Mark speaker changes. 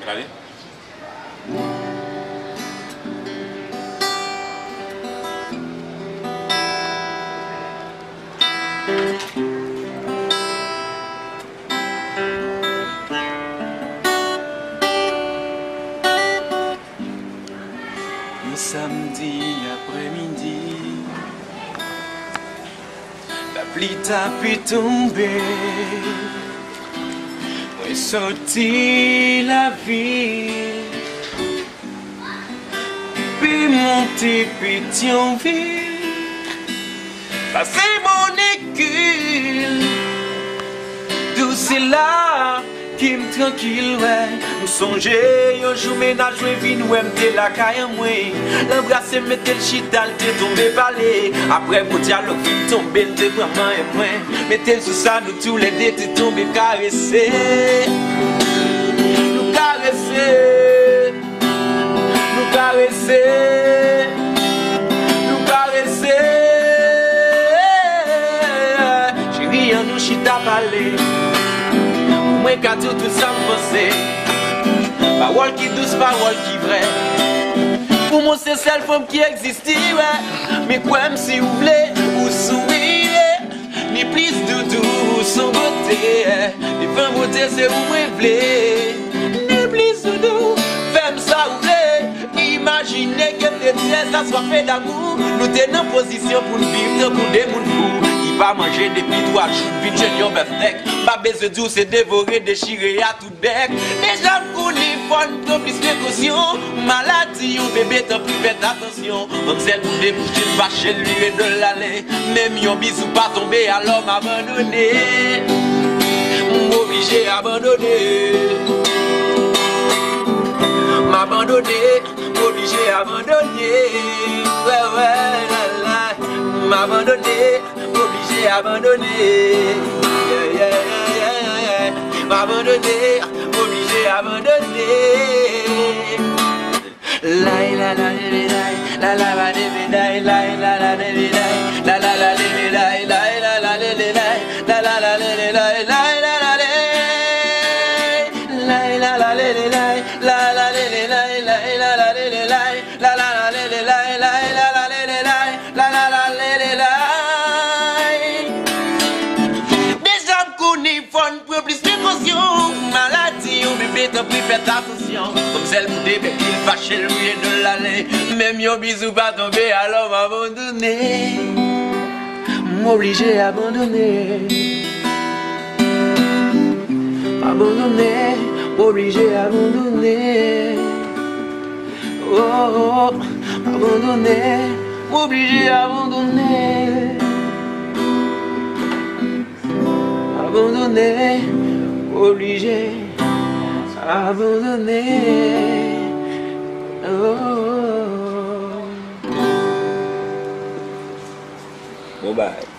Speaker 1: Allez.
Speaker 2: Un samedi après-midi, la pluie t'a pu tomber. Moi sorti la ville, puis monter Pétionville, passer mon écule, tout c'est là qui me tranquille, ouais. Nous songer, un jour ménage, ouais, vin, ouais, m'te la caille, moi. L'embrasser, mette le chital, t'es tombé balé. Après, mon dialogue, vite tombé, t'es vraiment un point. Mettez sous ça, nous tous les deux, t'es tombé caressé. Nous caresser, nous caresser, nous caresser. Chérie, nous chita balé. Moi, quand tout ça me pensait. Parole qui douce, parole qui vraie. Pour moi c'est celle femme qui existe, ouais. Mais quoi si vous voulez, ou sourire, ni plus doudou, sans beauté. Ni fin beauté c'est vous voulez. Ni plus doudou, femme ça vous voulez. Imaginez que des pièces ça soit fait d'amour. Nous t'es en position pour nous vivre, pour des mouns fous. Il va manger depuis 3 jours, vite j'ai un bœuf nec. Ma baisse de douce c'est dévoré, déchiré à tout bec. Déjà coulé. Prends plus précaution, maladie, un bébé t'en plus faites attention. Comme celle pour déboucher le vache chez lui et de l'aller. Même yon bisou pas tomber alors m'abandonner. M'obligé à abandonner. M'abandonner, m'obligé à abandonner. Ouais, ouais, la la. M'abandonner, m'obligé à abandonner. Yeah, yeah, yeah, yeah, yeah. M'abandonner, obligé à abandonner. La la la la la la la la la la la la la la faites attention, comme celle pour des bébés, il va chez lui et de l'aller. Même yon bisou pas tomber, alors m'abandonner. M'obligé à abandonner. Abandonner, m'obligé à abandonner. Oh, oh, abandonner, m'obligé à abandonner. Abandonner, obligé. Abandonné. Oh.
Speaker 1: Bon bye.